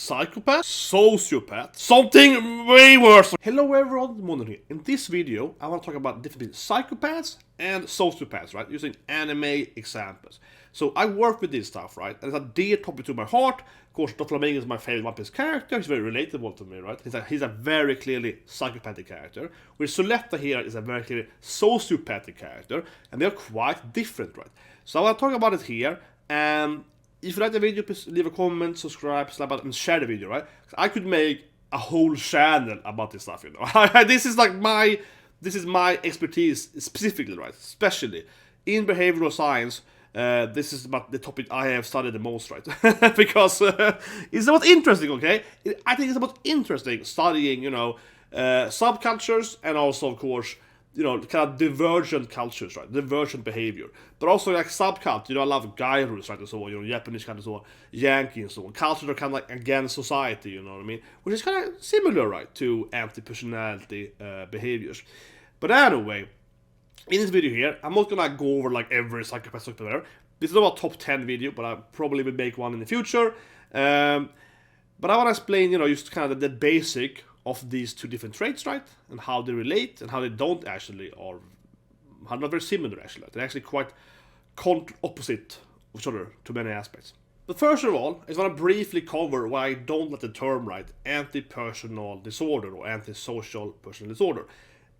Psychopath, Sociopath, something way worse. Hello everyone, Myrmonden here. In this video, I want to talk about the difference between psychopaths and sociopaths, right? Using anime examples. So I work with this stuff, right? And it's a dear topic to my heart. Of course, Doflamingo is my favorite One Piece character. He's very relatable to me, right? He's a very clearly psychopathic character. Whereas Suletta here is a very clearly sociopathic character. And they're quite different, right? So I want to talk about it here. And if you like the video, please leave a comment, subscribe, slap out, and share the video, right? I could make a whole channel about this stuff, you know. This is my expertise specifically, right? Especially in behavioral science. This is about the topic I have studied the most, right? Because it's about interesting, okay? I think it's about interesting studying, you know, subcultures and also, of course, you know, kind of divergent cultures, right? Divergent behavior. But also like subculture, you know, I love gyros, right? And so on, you know, Japanese kind of so on, Yankee and so on. Cultures are kind of like against society, you know what I mean? Which is kind of similar, right, to anti-personality behaviors. But anyway, in this video here, I'm not gonna go over like every psychopath there. This is not a top 10 video, but I probably will make one in the future. But I want to explain, you know, just kind of the basic of these two different traits, right? And how they relate and how they don't actually, or are not very similar actually. They're actually quite opposite of each other to many aspects. But first of all, I just want to briefly cover why I don't like the term, right, anti-personal disorder or antisocial personal disorder.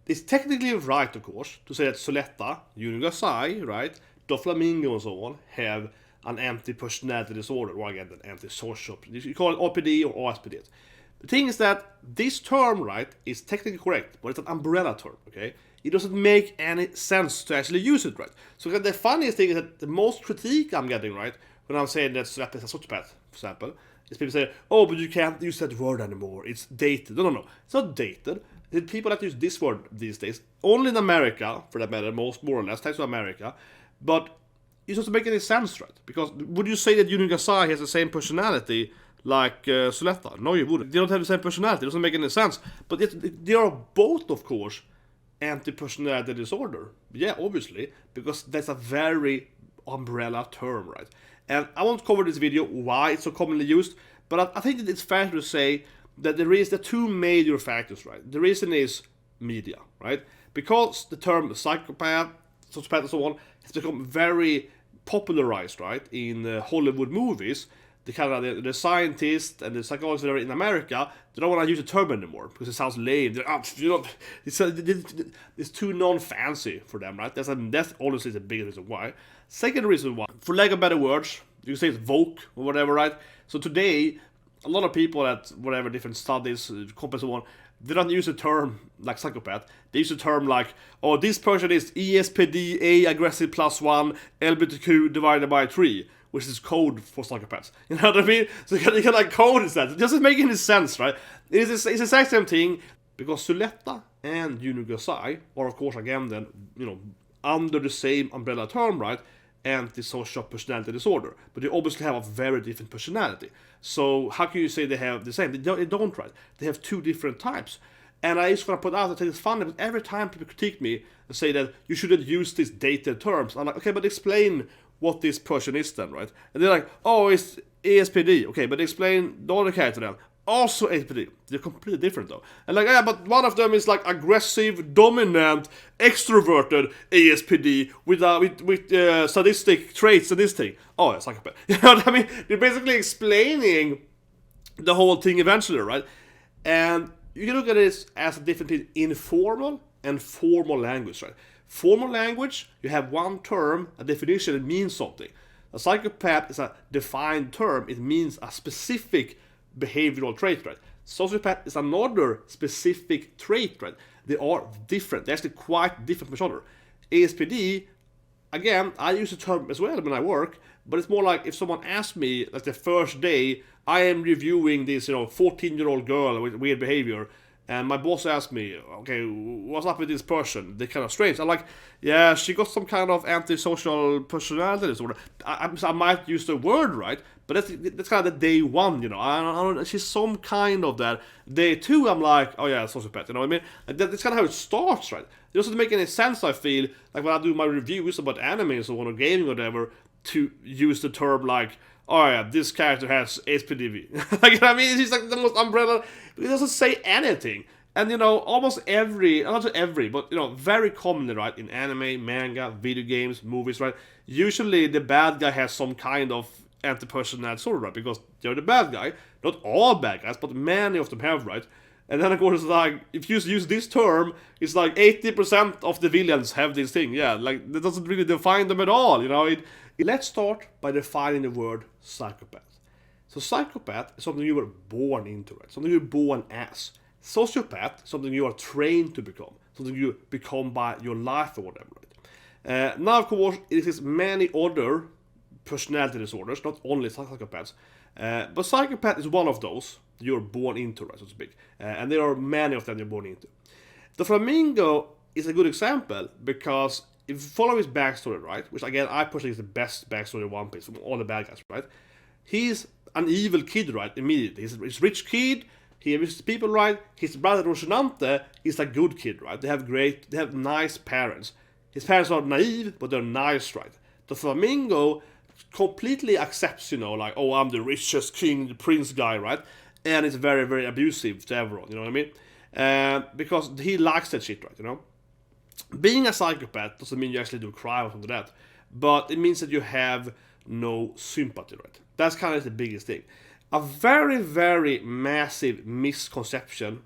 It's technically right, of course, to say that Suletta, Yuno, Gasai, right, Doflamingo and so on, have an anti-personality disorder, or again, an antisocial. You call it APD or ASPD. The thing is that this term, right, is technically correct, but it's an umbrella term, okay? It doesn't make any sense to actually use it, right? So the funniest thing is that the most critique I'm getting, right, when I'm saying that Suletta is a sociopath, for example, is people say, oh, but you can't use that word anymore, it's dated. No, it's not dated. The people that use this word these days, only in America, for that matter, more or less, thanks to America, but it doesn't make any sense, right? Because would you say that Yuno Gasai has the same personality like Suletta? No, you wouldn't. They don't have the same personality. It doesn't make any sense. But they are both, of course, anti-personality disorder. Yeah, obviously, because that's a very umbrella term, right? And I won't cover this video why it's so commonly used, but I think that it's fair to say that there is the two major factors, right? The reason is media, right? Because the term psychopath, sociopath, and so on has become very popularized, right, in Hollywood movies. The kind of the scientists and the psychologists that are in America, they don't want to use the term anymore because it sounds lame. You know, it's too non-fancy for them, right? That's honestly the biggest reason why. Second reason why, for lack of better words, you can say it's woke or whatever, right? So today, a lot of people at whatever different studies, companies, so on, they don't use the term like psychopath. They use the term like, oh, this person is ASPD, A aggressive +1, LGBTQ divided by 3. Which is code for psychopaths. You know what I mean? So you can like code it that. It doesn't make any sense, right? It's the exact same thing, because Suletta and Yuno Gasai are, of course, again, then, you know, under the same umbrella term, right? Antisocial personality disorder. But they obviously have a very different personality. So how can you say they have the same? They don't, right? They have two different types. And I just want to put out, I think it's funny, but every time people critique me and say that you shouldn't use these dated terms, I'm like, okay, but explain what this person is then, right? And they're like, oh, it's ASPD. Okay, but explain the other character then. Also ASPD. They're completely different though. And like, yeah, but one of them is like aggressive, dominant, extroverted ASPD with sadistic traits and this thing. Oh, yeah, psychopath. You know what I mean? They're basically explaining the whole thing eventually, right? And you can look at it as a difference between informal and formal language, right? Formal language, you have one term, a definition, it means something. A psychopath is a defined term, it means a specific behavioral trait, right? Sociopath is another specific trait, right? They are different, they're actually quite different from each other. ASPD, again, I use the term as well when I work, but it's more like if someone asks me, like the first day, I am reviewing this, you know, 14-year-old girl with weird behavior, and my boss asked me, okay, what's up with this person? They're kind of strange. I'm like, yeah, she got some kind of antisocial personality disorder. I might use the word right, but that's kind of the day one, you know. I don't, she's some kind of that. Day two, I'm like, oh yeah, sociopath, you know what I mean? Like that's kind of how it starts, right? It doesn't make any sense, I feel, like when I do my reviews about anime and so on, or gaming or whatever, to use the term like, oh yeah, this character has ASPD. Like, you know what I mean? It's just like the most umbrella. It doesn't say anything. And, you know, almost every, not every, but, you know, very commonly, right, in anime, manga, video games, movies, right, usually the bad guy has some kind of anti-personality disorder, right, because they're the bad guy. Not all bad guys, but many of them have, right? And then, of course, like, if you use this term, it's like 80% of the villains have this thing. Yeah, like, that doesn't really define them at all, you know? Let's start by defining the word psychopath. So psychopath is something you were born into, right? Something you're born as. Sociopath, something you are trained to become, something you become by your life or whatever. Right? Now, of course, it exists many other personality disorders, not only psychopaths, but psychopath is one of those you're born into, right, so to speak, and there are many of them you're born into. Doflamingo is a good example because if you follow his backstory, right, which again I personally is the best backstory in One Piece from all the bad guys, right, he's an evil kid, right, immediately. He's a rich kid. He visits people, right? His brother Roshinante is a good kid, right? They have nice parents. His parents are naive, but they're nice, right? The Flamingo completely accepts, you know, like, oh, I'm the richest king, the prince guy, right? And it's very, very abusive to everyone, you know what I mean? Because he likes that shit, right, you know? Being a psychopath doesn't mean you actually do crime or something like that, but it means that you have no sympathy, right? That's kind of the biggest thing. A very, very massive misconception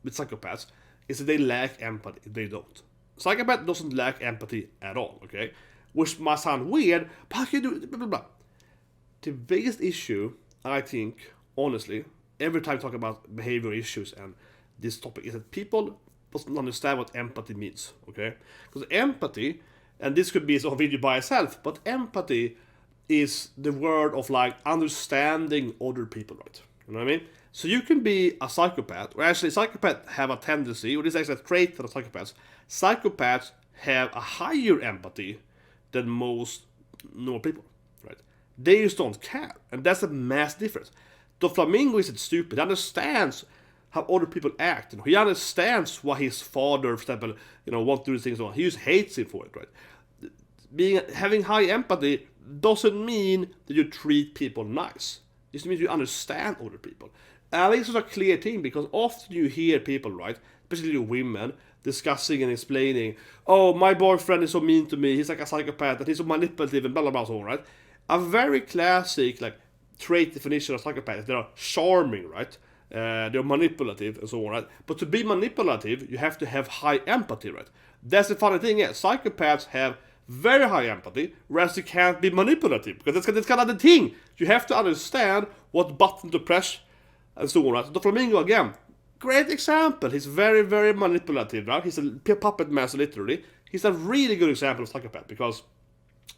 with psychopaths is that they lack empathy. They don't. Psychopath doesn't lack empathy at all, okay? Which might sound weird, but how can you do blah, blah, blah. The biggest issue, I think, honestly, every time I talk about behavioral issues and this topic, is that people doesn't understand what empathy means, okay? Because empathy, and this could be a video by itself, but empathy is the word of like understanding other people, right? You know what I mean? So you can be a psychopath, or actually psychopaths have a tendency, or this is actually a trait for the psychopaths. Psychopaths have a higher empathy than most normal people, right? They just don't care, and that's a mass difference. Doflamingo isn't stupid. He understands how other people act. You know, he understands why his father, for example, you know, wants to do things. He just hates him for it, right? Having high empathy doesn't mean that you treat people nice. It just means you understand other people. And this is a clear thing because often you hear people, right, especially women, discussing and explaining, oh, my boyfriend is so mean to me, he's like a psychopath, and he's so manipulative, and blah, blah, blah, so on, right? A very classic, like, trait definition of psychopaths, they are charming, right? They're manipulative, and so on, right? But to be manipulative, you have to have high empathy, right? That's the funny thing, yeah, psychopaths have very high empathy, whereas you can't be manipulative, because that's kind of the thing. You have to understand what button to press, and so on, right? The Flamingo, again, great example. He's very, very manipulative, right? He's a puppet master, literally. He's a really good example of psychopath, because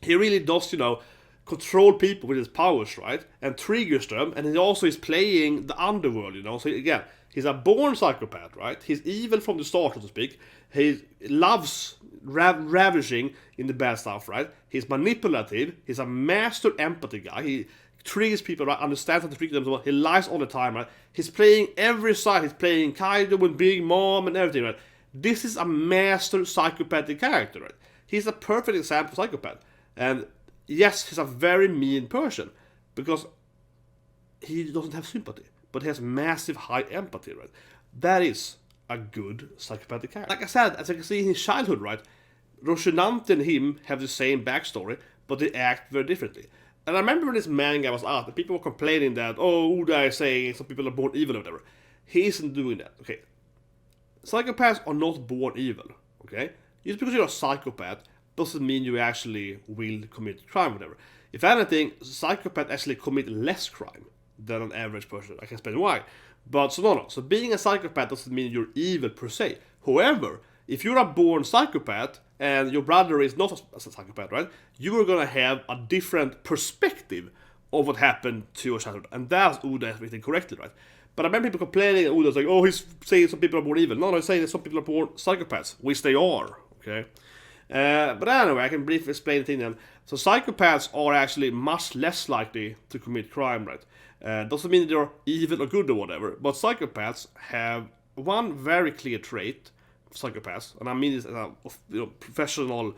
he really does, you know, control people with his powers, right? And triggers them, and he also is playing the underworld, you know? So again, he's a born psychopath, right? He's evil from the start, so to speak. He loves ravishing in the bad stuff, right? He's manipulative. He's a master empathy guy. He triggers people, right? Understands how to trigger them as well. He lies all the time, right? He's playing every side. He's playing Kaido and Big Mom and everything, right? This is a master psychopathic character, right? He's a perfect example of psychopath. And yes, he's a very mean person because he doesn't have sympathy, but he has massive high empathy, right? That is a good psychopathic character. Like I said, as you can see in his childhood, right? Roshinante and him have the same backstory, but they act very differently. And I remember when this manga was out, and people were complaining that, oh, Uda is saying some people are born evil or whatever. He isn't doing that, okay? Psychopaths are not born evil, okay? Just because you're a psychopath doesn't mean you actually will commit crime or whatever. If anything, psychopaths actually commit less crime than an average person. I can explain why. But so no. So being a psychopath doesn't mean you're evil per se. However, if you're a born psychopath and your brother is not a psychopath, right? You are gonna have a different perspective of what happened to your childhood, and that's Uda has written correctly, right? But I remember people complaining, and Uda's like, oh, he's saying some people are born evil. No, he's saying that some people are born psychopaths, which they are, okay? But anyway, I can briefly explain the thing then. So psychopaths are actually much less likely to commit crime, right? Doesn't mean they're evil or good or whatever, but psychopaths have one very clear trait of psychopaths, and I mean this as a professional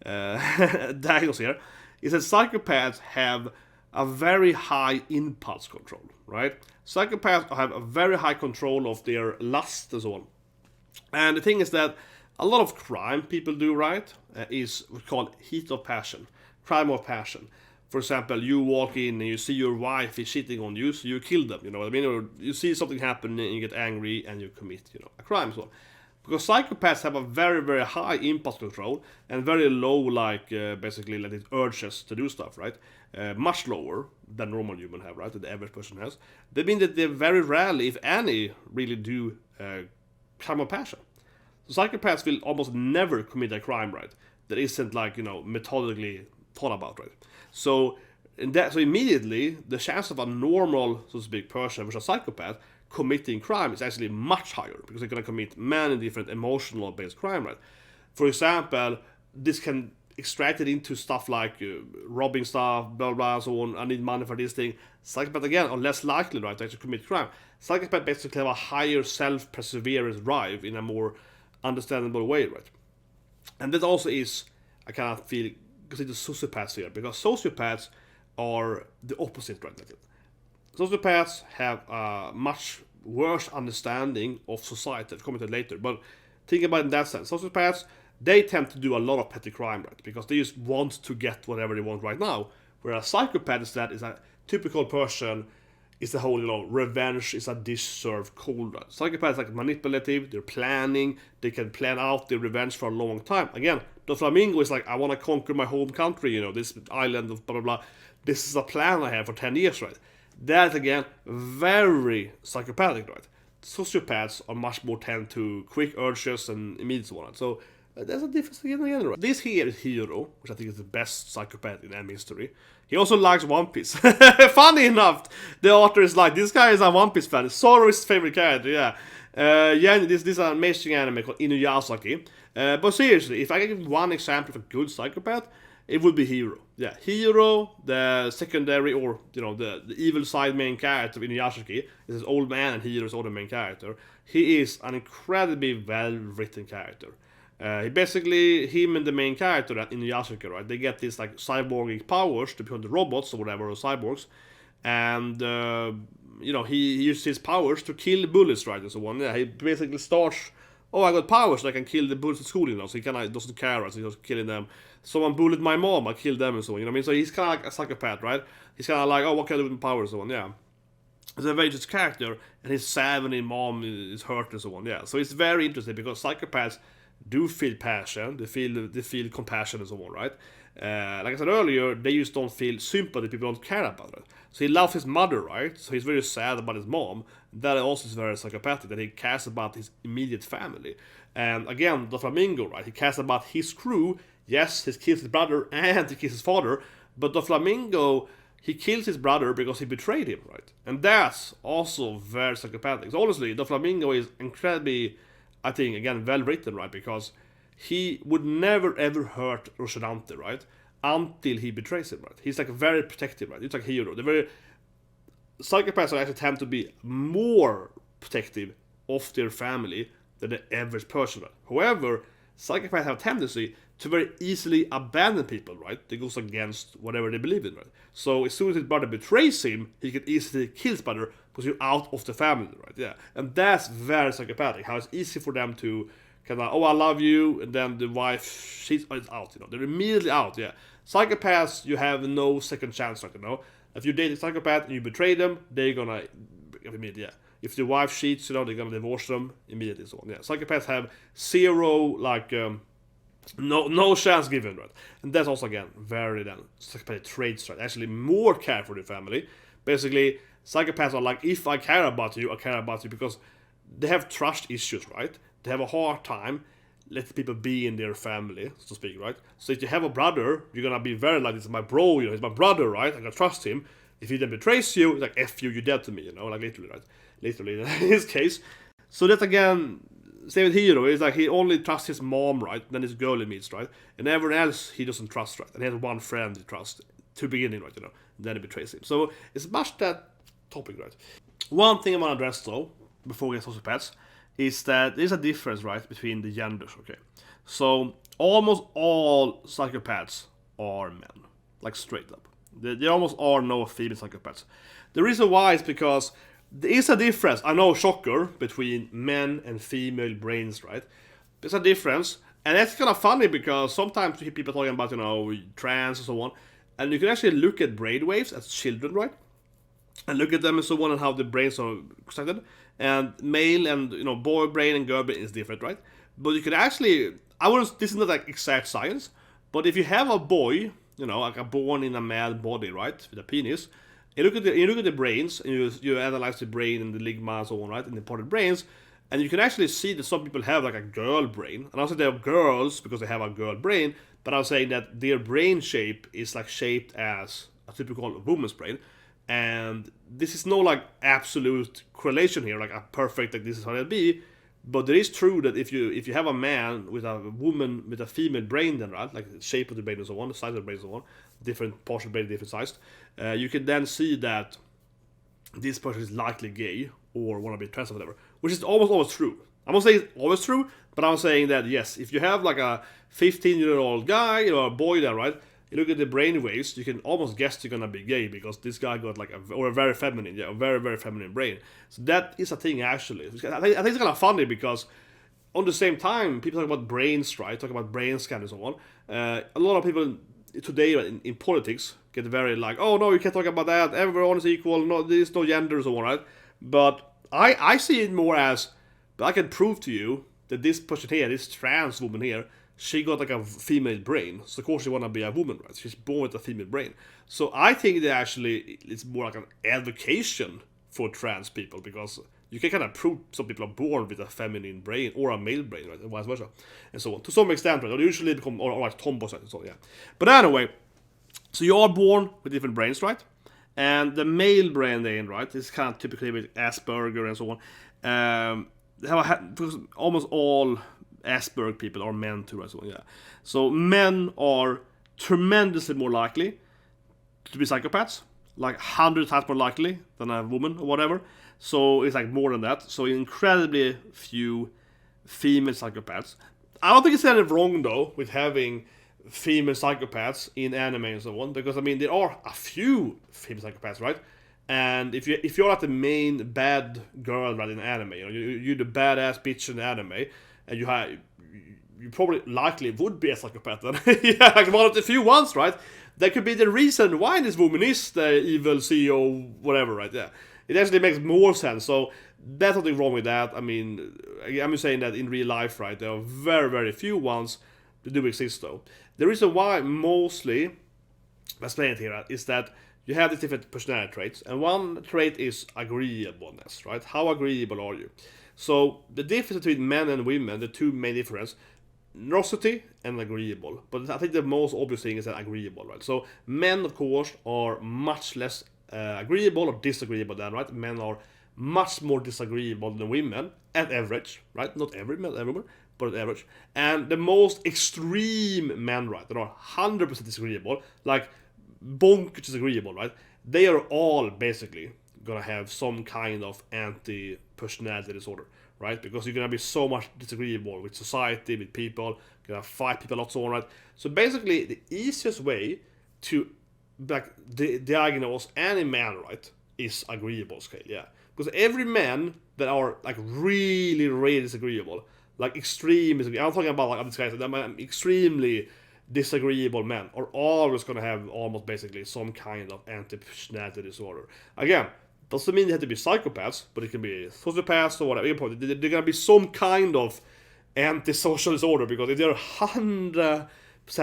diagnosis here, is that psychopaths have a very high impulse control, right? Psychopaths have a very high control of their lust and so on. And the thing is that a lot of crime people do, right, is what's called heat of passion, crime of passion. For example, you walk in and you see your wife is cheating on you, so you kill them, you know what I mean? Or you see something happen and you get angry and you commit, a crime, so on. Because psychopaths have a very, very high impulse control and very low, basically, like these urges to do stuff, right? Much lower than normal human have, right? That the average person has. They mean that they very rarely, if any, really do crime of passion. So psychopaths will almost never commit a crime, right? That isn't methodically thought about, right? So immediately the chance of a normal, so to speak, person which is a psychopath committing crime is actually much higher because they're gonna commit many different emotional based crime, right? For example, this can extract it into stuff like robbing stuff, blah blah, so on. I need money for this thing. Psychopaths again are less likely, right, to actually commit crime. Psychopaths basically have a higher self-perseverance drive in a more understandable way, right? And that also is, I kind of feel, consider sociopaths here, because sociopaths are the opposite, right? Sociopaths have a much worse understanding of society. I'll comment on it later, but think about it in that sense. Sociopaths, they tend to do a lot of petty crime, right? Because they just want to get whatever they want right now. Whereas psychopath is a typical person, is the whole, revenge is a dish served cold, right? Psychopaths are manipulative, they're planning, they can plan out their revenge for a long time. Again, Doflamingo is like, I want to conquer my home country, this island of blah blah blah. This is a plan I have for 10 years, right? That again, very psychopathic, right? Sociopaths are much more tend to quick urges and immediate one. So there's a difference again, right? This here is Hiro, which I think is the best psychopath in anime history. He also likes One Piece. Funny enough, the author is like, this guy is a One Piece fan. Zoro's favorite character, yeah. This is an amazing anime called Inuyashiki. But seriously, if I give one example of a good psychopath, it would be Hiro. Yeah, Hiro, the secondary, or the evil side main character of Inuyashiki, is this old man, and Hiro is also the main character. He is an incredibly well-written character. Him and the main character at Inuyashiki, right? They get these cyborgic powers to become the robots or whatever, or cyborgs, and he uses his powers to kill bullets, right, and so on. Yeah, he basically starts. Oh, I got powers, so I can kill the bullets at school, so he doesn't care, right? So he's just killing them. Someone bullied my mom, I killed them, and so on, what I mean? So he's kind of like a psychopath, right? He's kind of like, oh, what can I do with my powers, and so on, yeah. He's a very interesting character, and his 7 mom is hurt, and so on, yeah. So it's very interesting, because psychopaths do feel passion, they feel compassion, and so on, right? Like I said earlier, they just don't feel sympathy, people don't care about it. So he loves his mother, right? So he's very sad about his mom. That also is very psychopathic, that he cares about his immediate family. And again, Doflamingo, right? He cares about his crew. Yes, he kills his brother and he kills his father, but Doflamingo, he kills his brother because he betrayed him, right? And that's also very psychopathic. So honestly, Doflamingo is incredibly, I think, again, well written, right? Because he would never ever hurt Roshinante, right? Until he betrays him, right? He's very protective, right? It's like Hiro. Psychopaths actually tend to be more protective of their family than the average person, right? However, psychopaths have a tendency to very easily abandon people, right? That goes against whatever they believe in, right? So as soon as his brother betrays him, he can easily kill his brother because you're out of the family, right? Yeah, and that's very psychopathic. How it's easy for them to kind of, oh, I love you, and then the wife, she's out, they're immediately out, yeah. Psychopaths, you have no second chance, right, If you date a psychopath and you betray them, they're gonna immediately, yeah. If the wife cheats, they're gonna divorce them immediately, so on, yeah. Psychopaths have zero, no chance given, right? And that's also, again, very psychopathic traits, right? Actually, more care for the family. Basically, psychopaths are like, if I care about you, I care about you, because they have trust issues, right? They have a hard time letting people be in their family, so to speak, right? So if you have a brother, you're gonna be very like, this is my bro, he's my brother, right? I gotta trust him. If he then betrays you, it's like, F you, you're dead to me, literally, right? Literally, in his case. So that's, again, same with Hiro, it's like he only trusts his mom, right? Then his girl he meets, right? And everyone else he doesn't trust, right? And he has one friend he trusts to begin in, right? Then he betrays him. So it's much that topic, right? One thing I want to address, though, before we get to sociopaths, is that there's a difference, right, between the genders, okay? So almost all psychopaths are men, straight up. There almost are no female psychopaths. The reason why is because there is a difference. I know, shocker, between men and female brains, right? There's a difference, and that's kind of funny because sometimes you hear people talking about, trans and so on, and you can actually look at brainwaves as children, right? And look at them and so on, and how the brains are constructed. And male and boy brain and girl brain is different, right? But you can actually, this is not like exact science, but if you have a boy, like a born in a male body, right, with a penis, you look at the brains, and you analyze the brain and the ligma and so on, right, and the parted brains, and you can actually see that some people have like a girl brain. And also they are girls because they have a girl brain, but I'm saying that their brain shape is like shaped as a typical woman's brain. And this is no like absolute correlation here, like a perfect, like this is how it'll be. But it is true that if you have a man with a woman with a female brain, then right, like the shape of the brain and so on, the size of the brain and so on, different parts of the brain, different sized, you can then see that this person is likely gay or want to be trans or whatever, which is almost always true. I'm not saying it's always true, but I'm saying that yes, if you have like a 15-year-old guy or a boy there, right, you look at the brain waves, you can almost guess you're gonna be gay because this guy got like a very feminine, a very, very feminine brain. So that is a thing actually. I think it's kind of funny because on the same time, people talk about brains, right? Talk about brain scan and so on. A lot of people today in politics get very like, oh no, you can't talk about that. Everyone is equal. No, there's no gender and so on, right? But I see it more as, I can prove to you that this person here, this trans woman here, she got like a female brain, so of course she wanna be a woman, right? She's born with a female brain. So I think that actually it's more like an advocation for trans people, because you can kind of prove some people are born with a feminine brain or a male brain, right? And vice versa, and so on. To some extent, right? Or they usually become or like tomboys, right? So yeah. But anyway, so you are born with different brains, right? And the male brain then, right, is kind of typically with Asperger and so on. Almost all Asperger people are men too, right? So yeah. So men are tremendously more likely to be psychopaths, like 100 times more likely than a woman or whatever. So it's like more than that. So incredibly few female psychopaths. I don't think it's anything wrong though with having female psychopaths in anime and so on, because I mean there are a few female psychopaths, right? And if you're not the main bad girl, right, in anime, you're the badass bitch in anime, and you probably likely would be a psychopath then. Yeah, like one of the few ones, right? That could be the reason why this woman is the evil CEO, whatever, right? Yeah, it actually makes more sense. So there's nothing wrong with that. I mean, I'm just saying that in real life, right, there are very, very few ones that do exist, though. The reason why mostly, let's explain it here, is that you have these different personality traits, and one trait is agreeableness, right? How agreeable are you? So the difference between men and women, the two main differences, nerosity and agreeable. But I think the most obvious thing is that agreeable, right? So men, of course, are much less agreeable or disagreeable than, right? Men are much more disagreeable than women at average, right? Not everyone, but at average. And the most extreme men, right, that are 100% disagreeable, like bonkers disagreeable, right? They are all basically gonna have some kind of anti-personality disorder, right? Because you're gonna be so much disagreeable with society, with people, you're gonna fight people a lot, so on, right? So basically, the easiest way to like diagnose any man, right, is agreeable scale, yeah. Because every man that are like really, really disagreeable, like extreme disagreeable, I'm talking about like this guy, I'm extremely disagreeable men are always gonna have almost basically some kind of anti-personality disorder. Again, doesn't mean they have to be psychopaths, but it can be sociopaths or whatever. They're gonna be some kind of antisocial disorder, because if they're 100%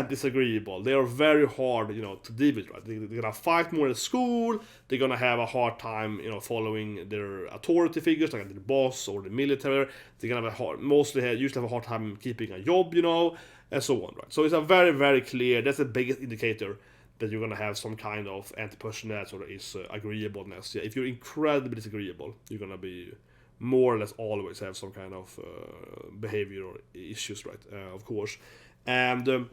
disagreeable, they are very hard, to deal with, right? They're gonna fight more in school. They're gonna have a hard time, following their authority figures, like the boss or the military. They're gonna usually have a hard time keeping a job, and so on, right? So it's a very, very clear. That's the biggest indicator that you're gonna have some kind of anti-personality or is agreeableness. Yeah, if you're incredibly disagreeable, you're gonna be more or less always have some kind of behavioral issues, right? Of course, and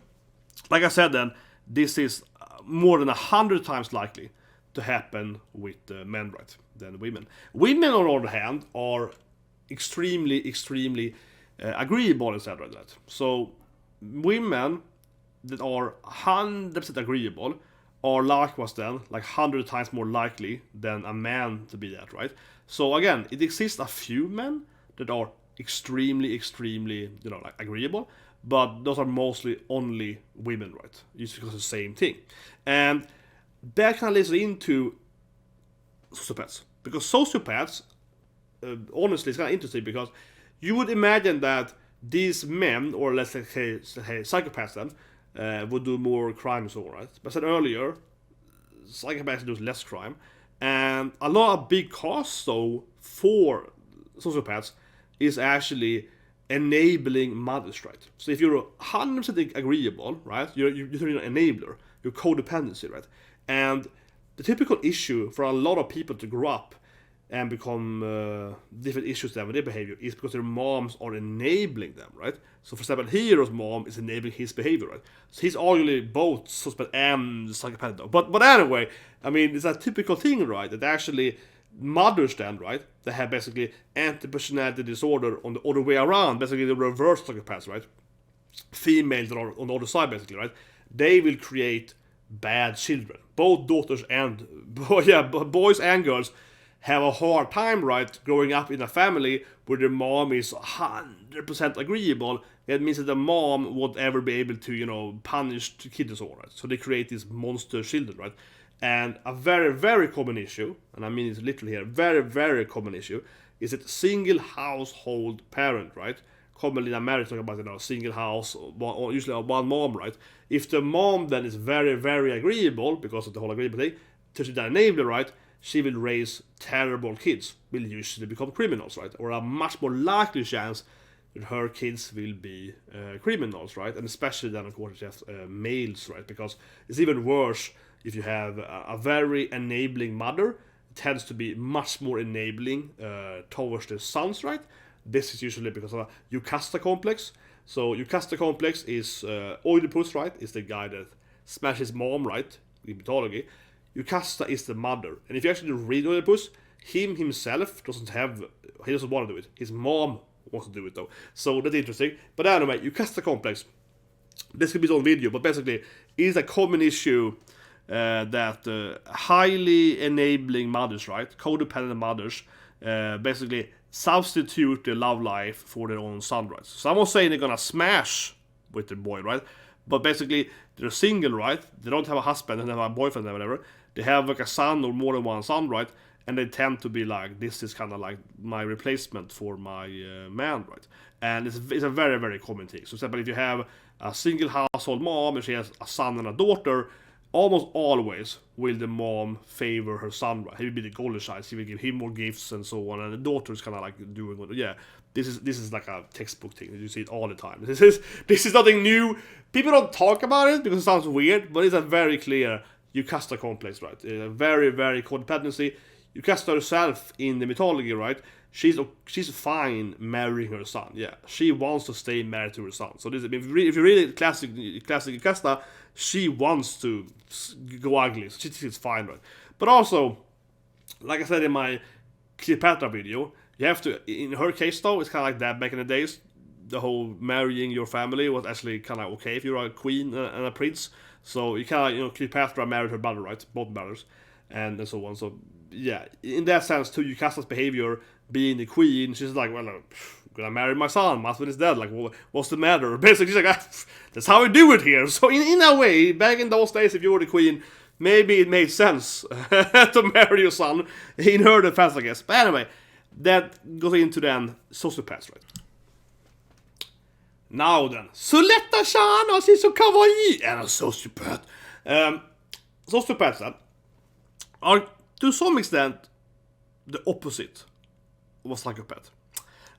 like I said, then this is more than 100 times likely to happen with men, right, than women. Women, on the other hand, are extremely agreeable instead, right? So women that are 100% agreeable are likewise then like 100 times more likely than a man to be that, right? So again, it exists a few men that are extremely, you know, like agreeable, but those are mostly only women, right? Just because it's the same thing. And that kind of leads into sociopaths. Because sociopaths, honestly, it's kind of interesting because you would imagine that these men, or let's say psychopaths then, would do more crime and so on, right? But I said earlier, psychopaths do less crime. And a lot of big costs, though, for sociopaths is actually enabling mothers, right? So if you're 100% agreeable, right, you're an enabler, you're codependency, right? And the typical issue for a lot of people to grow up and become different issues with their behavior is because their moms are enabling them, right? So for example, Hiro's mom is enabling his behavior, right? So he's arguably both sociopath and psychopath, though. But anyway, I mean, it's a typical thing, right? That actually mothers then, right? They have basically anti-personality disorder on the other way around, basically the reverse psychopaths, right? Females that are on the other side, basically, right? They will create bad children. Both daughters and boys and girls have a hard time, right, growing up in a family where the mom is 100% agreeable. That means that the mom won't ever be able to, you know, punish the kids and so on, right? So they create these monster children, right? And a very, very common issue, and I mean it's literally here, very, very common issue, is that single household parent, right? Commonly in America, talk about, you know, single house, or usually one mom, right? If the mom then is very, very agreeable, because of the whole agreeable thing, to the enabler, right? She will raise terrible kids, will usually become criminals, right? Or a much more likely chance that her kids will be criminals, right? And especially then, of course, just males, right? Because it's even worse if you have a very enabling mother. It tends to be much more enabling towards the sons, right? This is usually because of a Jocasta Complex. So Jocasta Complex is Oedipus, right? Is the guy that smashes mom, right? In mythology. Jocasta is the mother. And if you actually read Oedipus, himself he doesn't want to do it. His mom wants to do it, though. So that's interesting. But anyway, Jocasta Complex, this could be its own video, but basically is a common issue that highly enabling mothers, right, codependent mothers, basically substitute their love life for their own son, right? So I'm not saying they're gonna smash with their boy, right? But basically they're single, right? They don't have a husband, they don't have a boyfriend or whatever. They have like a son or more than one son, right? And they tend to be like, this is kind of like my replacement for my man, right? And it's a very, very common thing. So, for example, if you have a single household mom and she has a son and a daughter, almost always will the mom favor her son, right? He will be the golden child. She will give him more gifts and so on. And the daughter is kind of like doing what, yeah. This is like a textbook thing. You see it all the time. This is nothing new. People don't talk about it because it sounds weird, but it's a very clear Jocasta complex, right? A very, very codependency. Jocasta herself in the mythology, right? She's fine marrying her son. Yeah, she wants to stay married to her son. So this, if you read classic Jocasta, she wants to go ugly. So she's fine, right? But also, like I said in my Cleopatra video, you have to. In her case, though, it's kind of like that back in the days. The whole marrying your family was actually kind of okay if you're a queen and a prince. So you kind of, you know, Cleopatra married her brother, right? Both brothers, and so on. So yeah, in that sense, too, Jocasta's behavior, being the queen, she's like, well, I'm gonna marry my son. My husband is dead. Like, what's the matter? Basically, she's like, that's how we do it here. So in a way, back in those days, if you were the queen, maybe it made sense to marry your son. In her defense, I guess. But anyway, that goes into then sociopaths, right? Now then, Suletta-chan, och she's so kawaii, and a sociopath. Sociopaths then are to some extent the opposite of a psychopath.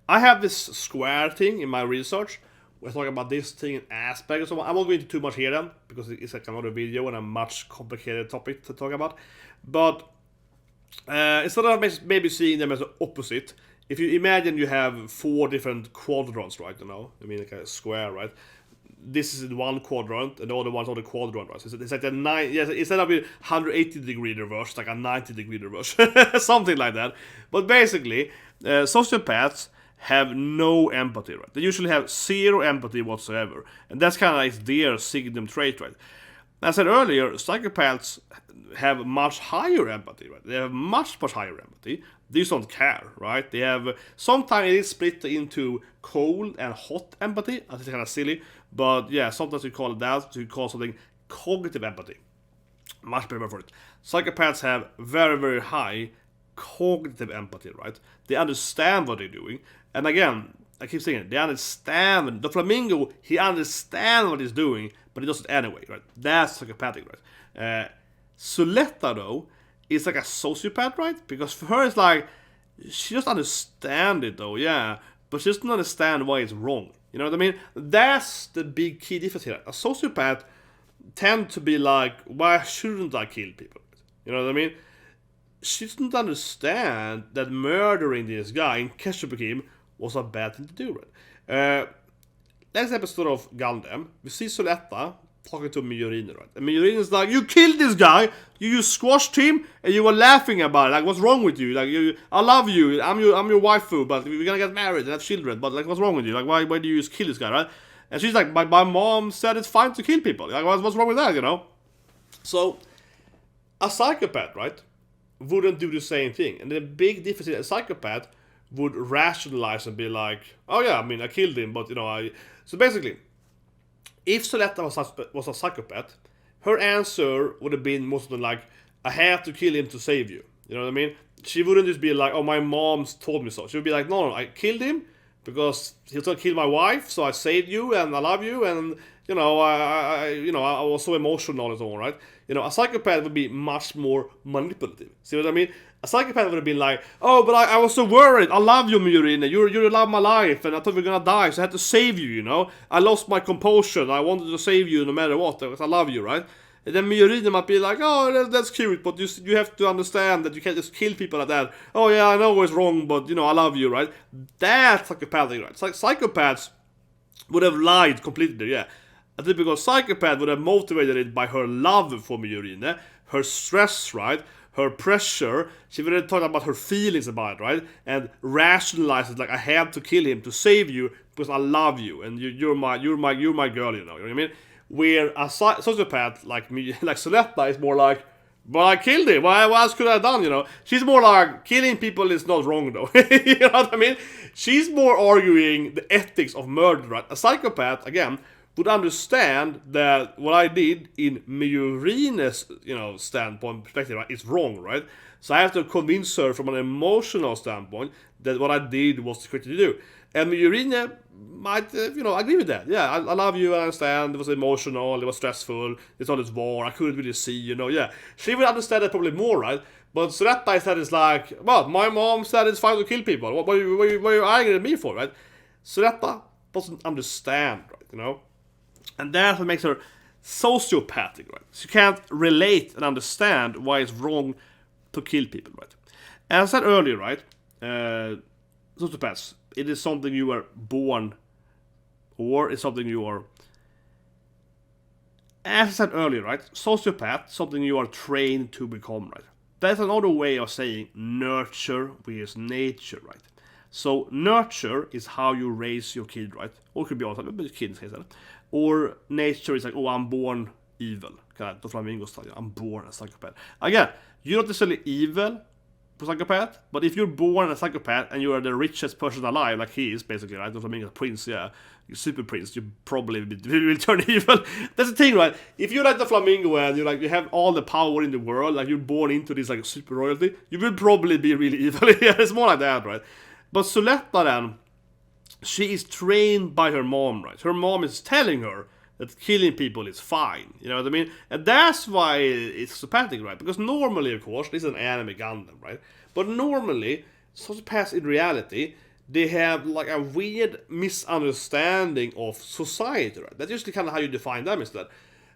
I have this square thing in my research. We're talking about this thing in aspect and so on. I won't go into too much here then, because it's like another video and a much complicated topic to talk about. But instead of maybe seeing them as the opposite, if you imagine you have 4 different quadrants, right? You know, I mean, like a square, right? This is one quadrant, and the other one's on the quadrant, right? So it's like instead of a 180 degree reverse, it's like a 90 degree reverse, something like that. But basically, sociopaths have no empathy, right? They usually have 0 empathy whatsoever, and that's kind of like their signum trait, right? As I said earlier, psychopaths have much higher empathy, right? They have much higher empathy. They just don't care, right? They have, sometimes it is split into cold and hot empathy. I think it's kind of silly, but yeah, sometimes we call it that. We call something cognitive empathy. Much better for it. Psychopaths have very high cognitive empathy, right? They understand what they're doing, and again, I keep saying it, they understand. Doflamingo, he understands what he's doing, but he does it anyway, right? That's psychopathic, right? Suletta, though, is like a sociopath, right? Because for her, it's like, she just understands it, though, yeah, but she doesn't understand why it's wrong. You know what I mean? That's the big key difference here. A sociopath tend to be like, why shouldn't I kill people? You know what I mean? She doesn't understand that murdering this guy in Keshubakim was a bad thing to do, right? Next episode of Gundam, we see Suletta talking to Miyurine, right? And Miyurine is like, you killed this guy, you squashed him, and you were laughing about it. Like, what's wrong with you? Like, I love you, I'm your waifu, but we're gonna get married and have children. But like, what's wrong with you? Like, why do you just kill this guy, right? And she's like, my mom said it's fine to kill people. Like, what's wrong with that? You know? So, a psychopath, right, wouldn't do the same thing. And the big difference is a psychopath would rationalize and be like, oh yeah, I mean, I killed him, but you know, So basically, if Suletta was a psychopath, her answer would have been most of them like, I have to kill him to save you. You know what I mean? She wouldn't just be like, oh, my mom's told me so. She would be like, no, I killed him because he tried to kill my wife, so I saved you and I love you, and you know, I was so emotional and so on, right? You know, a psychopath would be much more manipulative. See what I mean? A psychopath would have been like, oh, but I was so worried. I love you, Miyurine. You love my life, and I thought we were gonna die, so I had to save you, you know? I lost my composure. I wanted to save you no matter what, because I love you, right? And then Miyurine might be like, oh, that's cute, but you have to understand that you can't just kill people like that. Oh, yeah, I know it's wrong, but, you know, I love you, right? That's psychopathic, right? It's like psychopaths would have lied completely, yeah. A typical psychopath would have motivated it by her love for Miyurine, her stress, right? Her pressure. She would have talked about her feelings about it, right? And rationalized it like, I had to kill him to save you because I love you, and you're my girl, you know what I mean? Where a sociopath like me, like Suletta, is more like, but I killed him. What else could I have done? You know, she's more like, killing people is not wrong though. You know what I mean? She's more arguing the ethics of murder, right? A psychopath, again, would understand that what I did in Miyurine's, you know, standpoint, perspective, right, is wrong, right? So I have to convince her from an emotional standpoint that what I did was the correct thing to do. And Miyurine might, you know, agree with that. Yeah, I love you, I understand, it was emotional, it was stressful, it's all this war, I couldn't really see, you know, yeah. She would understand that probably more, right? But Suletta said it's like, well, my mom said it's fine to kill people, what are you angry at me for, right? Suletta doesn't understand, right, you know? And that's what makes her sociopathic, right? She can't relate and understand why it's wrong to kill people, right? As I said earlier, right, sociopaths, it is something you are born, or it's something you are, as I said earlier, right, sociopath, something you are trained to become, right? That's another way of saying nurture with nature, right? So nurture is how you raise your kid, right? Or it could be also, but kids say that. Or nature is like, oh, I'm born evil. Kind of Doflamingo style. I'm born a psychopath. Again, you're not necessarily evil for psychopath, but if you're born a psychopath and you are the richest person alive, like he is basically, right? Doflamingo, a prince, yeah, you're super prince, you probably will turn evil. That's the thing, right? If you're like Doflamingo and you like you have all the power in the world, like you're born into this like super royalty, you will probably be really evil. Yeah, it's more like that, right? But Suletta then, she is trained by her mom, right? Her mom is telling her that killing people is fine, you know what I mean? And that's why it's sociopathic, right? Because normally, of course, this is an anime Gundam, right? But normally, sociopaths in reality, they have like a weird misunderstanding of society, right? That's usually kind of how you define them, is that,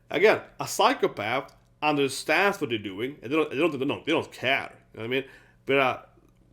again, a psychopath understands what they're doing, and they don't care, you know what I mean? But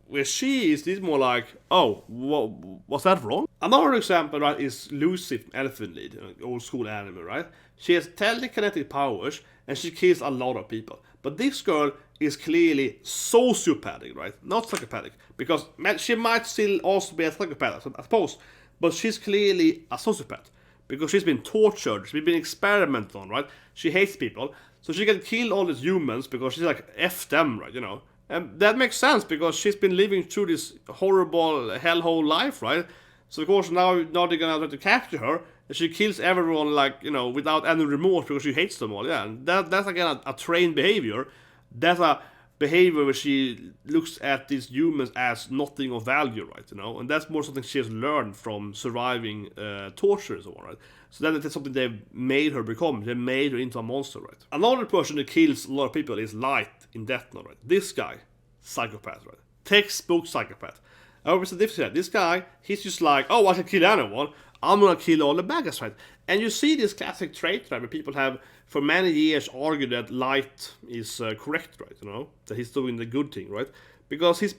where she is, this more like, oh, was that wrong? Another example, right, is Lucy from Elfen Lied, old school anime, right? She has telekinetic powers, and she kills a lot of people. But this girl is clearly sociopathic, right? Not psychopathic. Because she might still also be a psychopath, I suppose. But she's clearly a sociopath. because she's been tortured, she's been experimented on, right? She hates people, so she can kill all these humans because she's like, F them, right, you know? And that makes sense because she's been living through this horrible hellhole life, right? So of course now they're gonna try to capture her, and she kills everyone, like, you know, without any remorse because she hates them all. Yeah, and that's again a trained behavior. That's a behavior where she looks at these humans as nothing of value, right? You know, and that's more something she has learned from surviving torture and so on, right? So that's something they've made her become. They made her into a monster, right? Another person that kills a lot of people is Light in Death Note, right? This guy, psychopath, right? Textbook psychopath. However, it's a difference. This guy, he's just like, oh, I can kill anyone. I'm gonna kill all the bad guys, right? And you see this classic trait, right, where people have for many years argued that Light is correct, right? You know, that he's doing the good thing, right? Because he's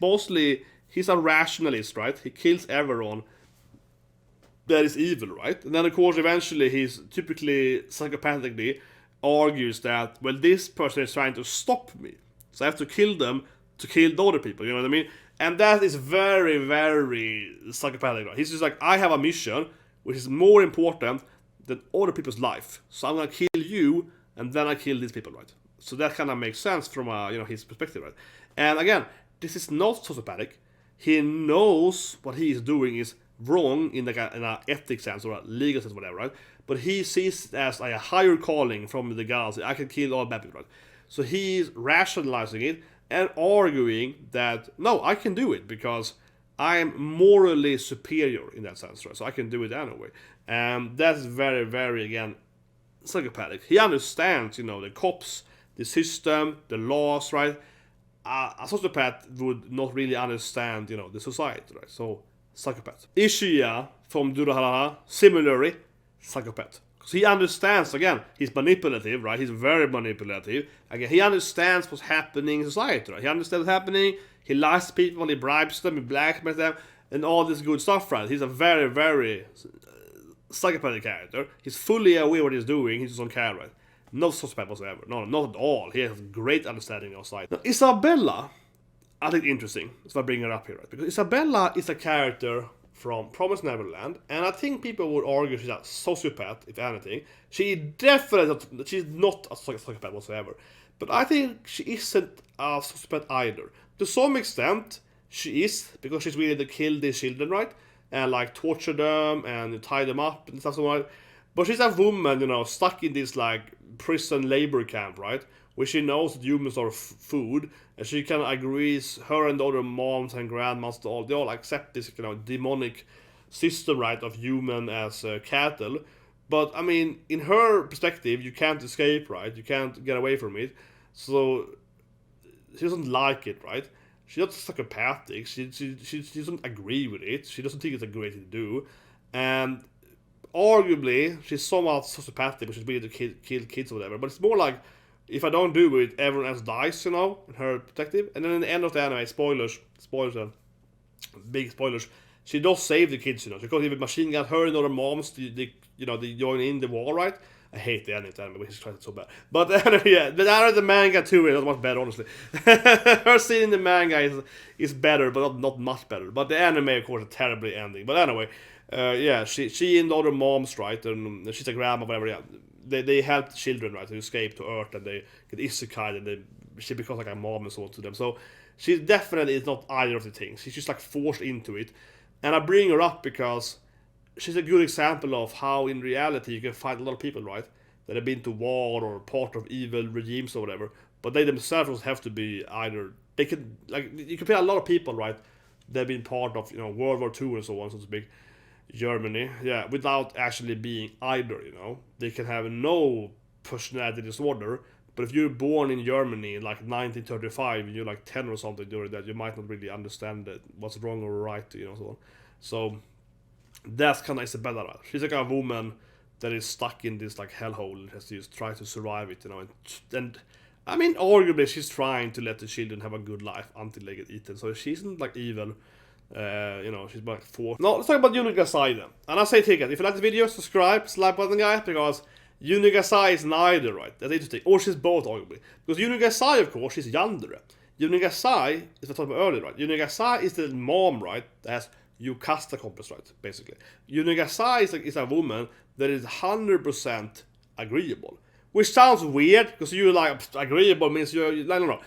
a rationalist, right? He kills everyone that is evil, right? And then of course eventually he's typically psychopathically argues that, well, this person is trying to stop me, so I have to kill them to kill the other people, you know what I mean? And that is very, very psychopathic, right? He's just like, I have a mission which is more important than other people's life, so I'm gonna kill you and then I kill these people, right? So that kind of makes sense from his perspective, right? And again, this is not sociopathic. He knows what he is doing is wrong in an ethics sense or a legal sense, whatever, right? But he sees it as like a higher calling from the gods. I can kill all bad people, right? So he's rationalizing it and arguing that no, I can do it because I'm morally superior in that sense, right? So I can do it anyway. And that's very, very, again, psychopathic. He understands, the cops, the system, the laws, right? A sociopath would not really understand, the society, right? So, psychopath. Izaya from Durahara, similarly, psychopath. Because he understands, again, he's manipulative, right? He's very manipulative. Again, he understands what's happening in society, right? He understands what's happening, he lies to people, he bribes them, he blackmails them, and all this good stuff, right? He's a very, very psychopathic character. He's fully aware what he's doing, he just don't care, right? No sociopath whatsoever. No, not at all. He has great understanding of society. Now, Isabella, I think interesting. That's why I bring her up here, right? Because Isabella is a character from Promised Neverland, and I think people would argue she's a sociopath, if anything. She's not a psychopath whatsoever. But I think she isn't a sociopath either. To some extent, she is, because she's willing to kill these children, right? And like torture them and tie them up and stuff like that. But she's a woman, stuck in this like prison labor camp, right? Where she knows that humans are food, and she kind of agrees, her and the other moms and grandmas, they all accept this demonic system, right, of human as cattle. But I mean, in her perspective, you can't escape, right? You can't get away from it. So she doesn't like it, right? She's not psychopathic. She doesn't agree with it. She doesn't think it's a great thing to do, and arguably she's somewhat sociopathic, but she's willing to kill kids or whatever. But it's more like, if I don't do it, everyone else dies, in her perspective. And then in the end of the anime, spoilers, big spoilers, she does save the kids, because even machine gun her and other moms, they join in the war, right? I hate the anime, which is trying so bad. But yeah, the manga too is much better, honestly. Her scene in the manga is better, but not much better. But the anime, of course, is terribly ending. But anyway, yeah, she and the other moms, right, and she's a grandma, whatever, yeah. They help the children, right, to escape to Earth, and they get isekai, and she becomes like a mom and so on to them. So she definitely is not either of the things. She's just like forced into it. And I bring her up because she's a good example of how in reality you can find a lot of people, right, that have been to war or part of evil regimes or whatever, but they themselves have to be either, they can, like, you compare a lot of people, right, they've been part of, World War II and so on, so to speak, Germany, yeah, without actually being either, They can have no personality disorder, but if you're born in Germany in like 1935 and you're like 10 or something during that, you might not really understand what's wrong or right, so on. So that's kind of Isabella, right? She's like a woman that is stuck in this like hellhole and has to just try to survive it, and I mean, arguably she's trying to let the children have a good life until they get eaten, so she isn't like evil. She's like 4. Now, let's talk about Yuno Gasai then. And I say, take it. If you like the video, subscribe, slap button, guys, because Yuno Gasai is neither, right? That's interesting. Or she's both, arguably. Because Yuno Gasai, of course, she's Yandere. Yuno Gasai is what I talked about earlier, right? Yuno Gasai is the mom, right, that has Jocasta Complex, right? Basically, Yuno Gasai is a woman that is 100% agreeable, which sounds weird because you like agreeable means you're I don't know.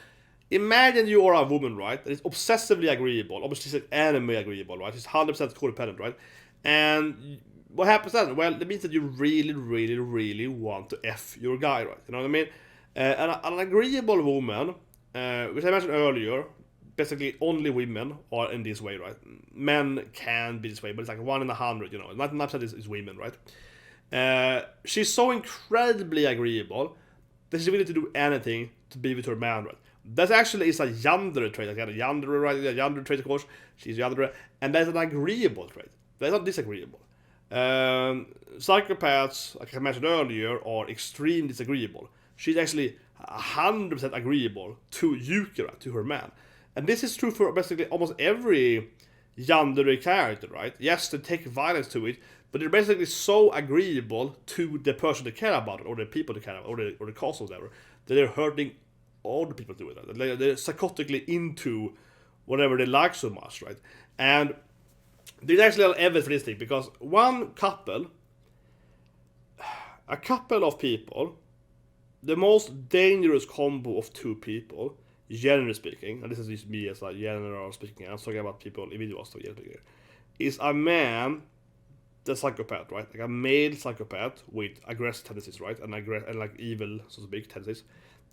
Imagine you are a woman, right? That is obsessively agreeable. Obviously, she's anime agreeable, right? She's 100% codependent, right? And what happens then? Well, it means that you really, really, really want to F your guy, right? You know what I mean? An agreeable woman, which I mentioned earlier, basically only women are in this way, right? Men can be this way, but it's like 1 in 100, you know. 99% is women, right? She's so incredibly agreeable that she's willing to do anything to be with her man, right? That actually is a Yandere trait. Like Yandere, right? Yandere trait, of course. She's Yandere. And that's an agreeable trait. That's not disagreeable. Psychopaths, like I mentioned earlier, are extremely disagreeable. She's actually 100% agreeable to Yukira, to her man. And this is true for basically almost every Yandere character, right? Yes, they take violence to it, but they're basically so agreeable to the person they care about, or the people they care about, or the cause or whatever, that they're hurting all the people do it. They're psychotically into whatever they like so much, right? And there's actually a lot of evidence for this thing, because a couple of people, the most dangerous combo of two people, generally speaking, and this is just me as a general speaking, I'm talking about people, individuals, so generally, is a man, the psychopath, right? Like a male psychopath with aggressive tendencies, right? And like evil, so to speak, tendencies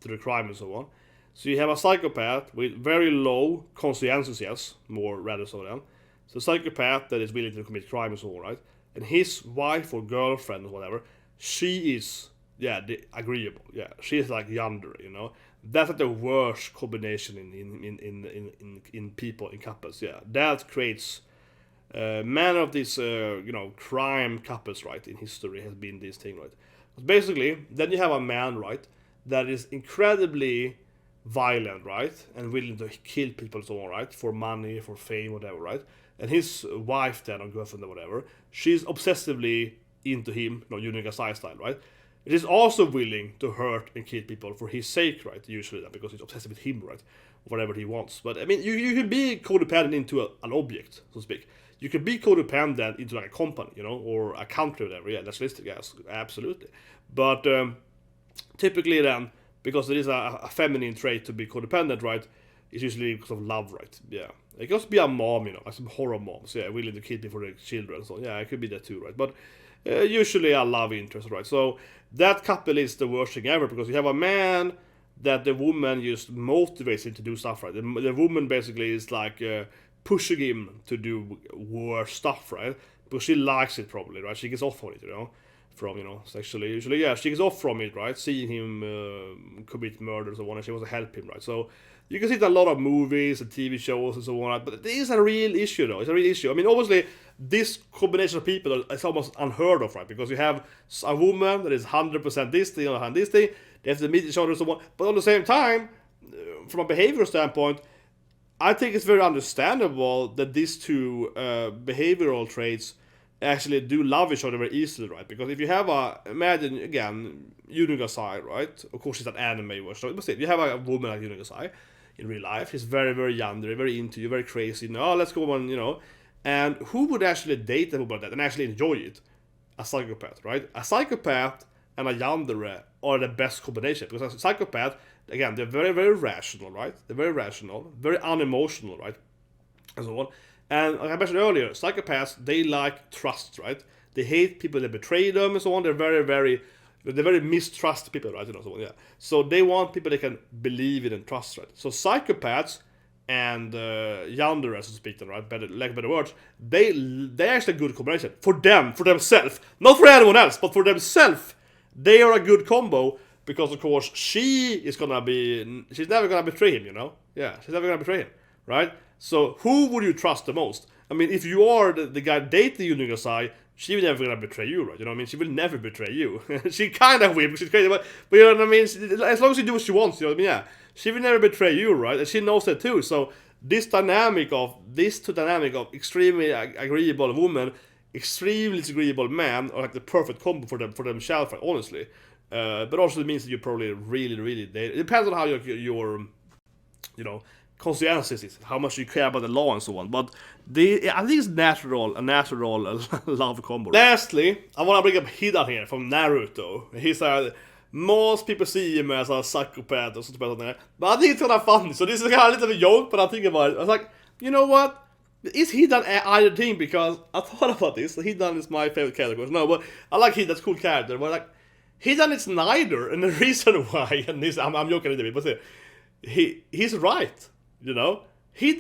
to the crime and so on. So you have a psychopath with very low conscientiousness, more rather so than. So a psychopath that is willing to commit crime and so on, right? And his wife or girlfriend or whatever, she is, the agreeable. Yeah, she is like Yandere, you know. That's like the worst combination in people, in couples. Yeah, that creates many of these crime couples, right, in history has been this thing, right? But basically, then you have a man, right, that is incredibly violent, right, and willing to kill people and so on, right, for money, for fame, whatever, right? And his wife then, or girlfriend or whatever, she's obsessively into him, Yuno Gasai style, right? It is also willing to hurt and kill people for his sake, right? Usually, then, because he's obsessed with him, right? Whatever he wants. But I mean, you can be codependent into an object, so to speak. You can be codependent into like a company, you know, or a country, or whatever. Yeah, that's listed, yes, absolutely. But typically, then, because it is a feminine trait to be codependent, right? It's usually because of love, right? Yeah. It can also be a mom, you know, like some horror moms, yeah, willing to kill people for their children. So yeah, it could be that too, right? But usually a love interest, right? So that couple is the worst thing ever, because you have a man that the woman just motivates him to do stuff, right? The woman basically is like pushing him to do worse stuff, right? Because she likes it probably, right? She gets off on it, you know, from, sexually. Usually, yeah, she gets off from it, right? Seeing him commit murder and so on, and she wants to help him, right? So you can see it in a lot of movies and TV shows and so on, right? But it is a real issue, though. It's a real issue. I mean, obviously, this combination of people is almost unheard of, right? Because you have a woman that is 100% this thing, and this thing, they have to meet each other and so on. But at the same time, from a behavioral standpoint, I think it's very understandable that these two behavioral traits actually do love each other very easily, right? Because if you have imagine again, Yuno Gasai, right? Of course, she's an anime version, but still, you have a woman like Yuno Gasai in real life. She's very, very yandere, very into you, very crazy. Let's go on, And who would actually date a woman like that and actually enjoy it? A psychopath, right? A psychopath and a yandere are the best combination, because a psychopath, again, they're very, very rational, right? They're very rational, very unemotional, right? And so on. And like I mentioned earlier, psychopaths, they like trust, right? They hate people that betray them and so on. They're very mistrust people, right? So on, yeah. So they want people they can believe in and trust, right? So psychopaths and yandere, so to speak, right? Better words. They're actually a good combination for themselves, not for anyone else, but for themselves. They are a good combo, because of course she's never gonna betray him, Yeah, she's never gonna betray him, right? So who would you trust the most? I mean, if you are the guy dating Yuno Gasai, she will never gonna betray you, right? You know what I mean? She will never betray you. She kind of will, because she's crazy, but you know what I mean? As long as she do what she wants, you know what I mean? Yeah, she will never betray you, right? And she knows that too. So this dynamic of extremely agreeable woman, extremely disagreeable man, are like the perfect combo for themselves, right? Honestly. But also it means that you probably really, really, it depends on how your consciences is, how much you care about the law and so on. But I think it's a natural love combo. Lastly, I want to bring up Hidan here from Naruto. He's most people see him as a psychopath or something, but I think it's kind of funny. So this is kind of a little bit joke, but I think about it. I was like, you know what? Is Hidan either thing? Because I thought about this. Hidan is my favorite character. No, but I like Hidan's cool character. But like, Hidan is neither, and the reason why, and this I'm joking a little bit, but he's right. You know, he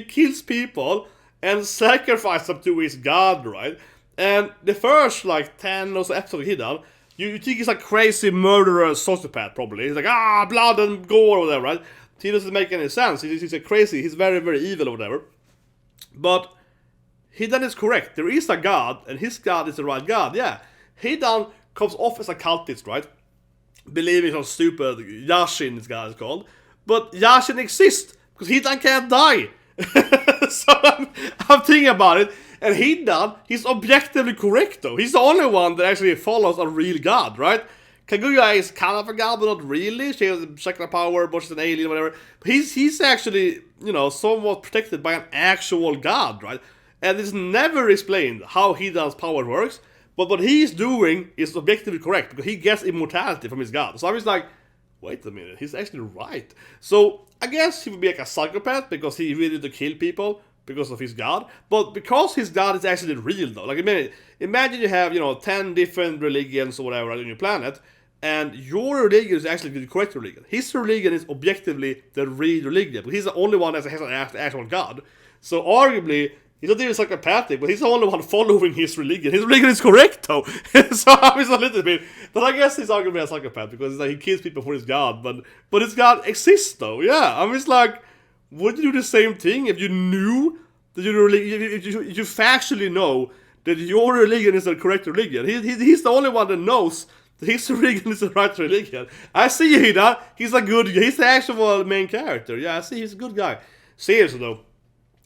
kills people and sacrifices them to his god, right? And the first like 10 or so episodes of Hidan, you think he's like crazy murderer, sociopath probably. He's like blood and gore or whatever, right? He doesn't make any sense. He's a crazy. He's very very evil or whatever. But Hidan is correct. There is a god, and his god is the right god. Yeah, Hidan comes off as a cultist, right? Believing some stupid Yashin, this god is called. But Yashin exists. Because Hidan can't die. So I'm thinking about it. And Hidan, he's objectively correct though. He's the only one that actually follows a real god, right? Kaguya is kind of a god, but not really. She has chakra power, but she's an alien, whatever. But he's actually, you know, somewhat protected by an actual god, right? And it's never explained how Hidan's power works. But what he's doing is objectively correct, because he gets immortality from his god. So I'm just like, wait a minute, he's actually right. So I guess he would be like a psychopath because he really to kill people because of his god. But because his god is actually real though. Like imagine you have, you know, 10 different religions or whatever on your planet, and your religion is actually the correct religion. His religion is objectively the real religion, but he's the only one that has an actual god. So arguably, he's not even psychopathic, but he's the only one following his religion. His religion is correct, though. So I was a little bit... But I guess he's arguably a psychopath, because it's like he kills people for his god. But his god exists, though. Yeah, I'm just like... Would you do the same thing if you knew that your religion... If you factually know that your religion is the correct religion? He's the only one that knows that his religion is the right religion. I see Hidan. He's a good... He's the actual main character. Yeah, I see. He's a good guy. Seriously, though.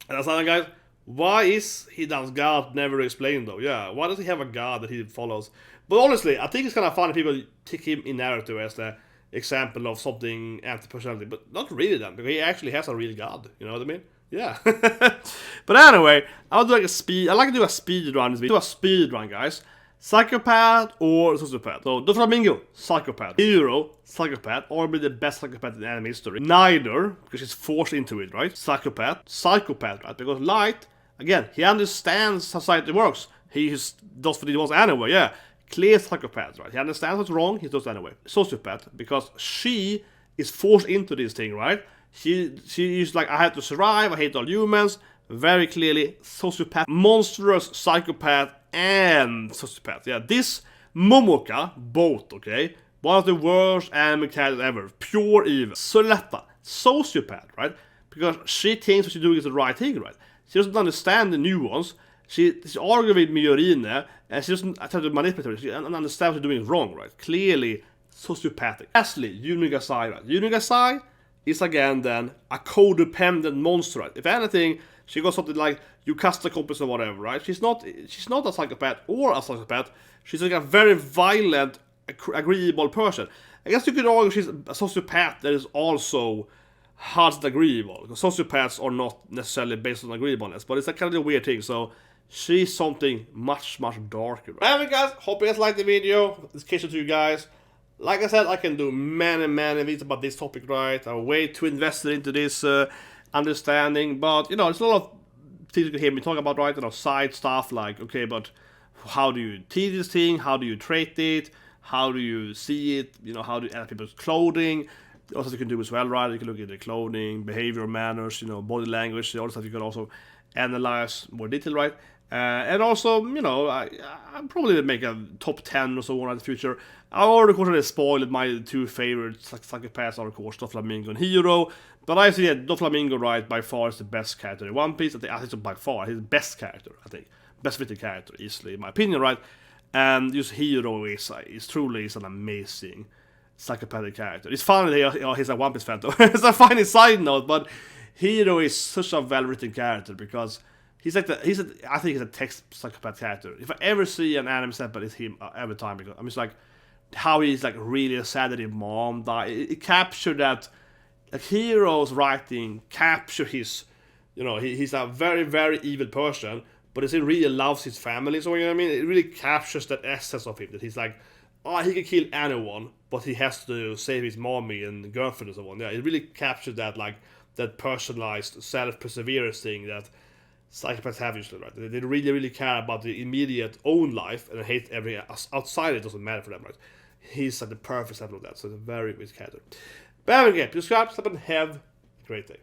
And that's all, guys. Why is Hidan's god never explained though? Yeah, why does he have a god that he follows? But honestly, I think it's kind of funny people take him in Naruto as the example of something anti-personality, but not really then, because he actually has a real god, you know what I mean? Yeah. But anyway, I'll do like a speed, I like to do a speed run this video. Do a speed run, guys. Psychopath or Sociopath. So, Doflamingo, Psychopath. Hiro, Psychopath, arguably the best psychopath in anime history. Neither, because he's forced into it, right? Psychopath, right? Because Light, again, he understands how society works. He does what he wants anyway, yeah. Clear psychopath, right? He understands what's wrong, he does it anyway. Sociopath, because she is forced into this thing, right? She is like, I have to survive, I hate all humans. Very clearly, sociopath, monstrous psychopath, and sociopath. Yeah, this Momoka, both, okay? One of the worst anime characters ever. Pure evil. Suletta, sociopath, right? Because she thinks what she's doing is the right thing, right? She doesn't understand the nuance. She's arguing with Miorine, and she doesn't try to manipulate her. She doesn't understand what she's doing is wrong, right? Clearly, sociopathic. Lastly, Yuno Gasai, right? Yuno Gasai is again then a codependent monster, right? If anything, she got something like Jocasta Complex or whatever, right? She's not a psychopath or a sociopath. She's like a very violent, agreeable person. I guess you could argue she's a sociopath that is also hard agreeable. Because sociopaths are not necessarily based on agreeableness, but it's a kind of a weird thing. So she's something much, much darker. Right? Anyway, guys, hope you guys liked the video. This case to you guys. Like I said, I can do many videos about this topic, right? I'm way too invested into this understanding, but you know, it's a lot of things you can hear me talk about, right? You know, side stuff like, okay, but how do you teach this thing? How do you trait it? How do you see it? You know, how do you add people's clothing? Also, you can do as well, right? You can look at the clothing, behavior, manners, you know, body language, all the stuff you can also analyze more detail, right? And also, you know, I'll probably make a top 10 or so on in the future. I already, of course, spoiled my two favorite psychopaths are, of course, Doflamingo and Hiro. But I see that Doflamingo, right, by far is the best character in One Piece. I think so by far, he's the best character, I think. Best written character, easily, in my opinion, right? And just Hiro is truly an amazing psychopathic character. It's funny that he's a One Piece fan, though. It's a funny side note, but Hiro is such a well-written character because I think he's a text psychopath character. If I ever see an anime psychopath, it's him every time, because I'm just like, how he's like really sad that his mom died. It captured that like Hiro's writing capture his, he's a very, very evil person, but he really loves his family. So, you know what I mean? It really captures that essence of him, that he's like, oh, he can kill anyone, but he has to save his mommy and girlfriend and so on. Yeah, it really captured that, like, that personalized self-perseverance thing that psychopaths have usually, right? They really, really care about the immediate own life and hate every outside. It doesn't matter for them, right? He's like the perfect example of that. So it's a very good character. But anyway, subscribe, and have a great day.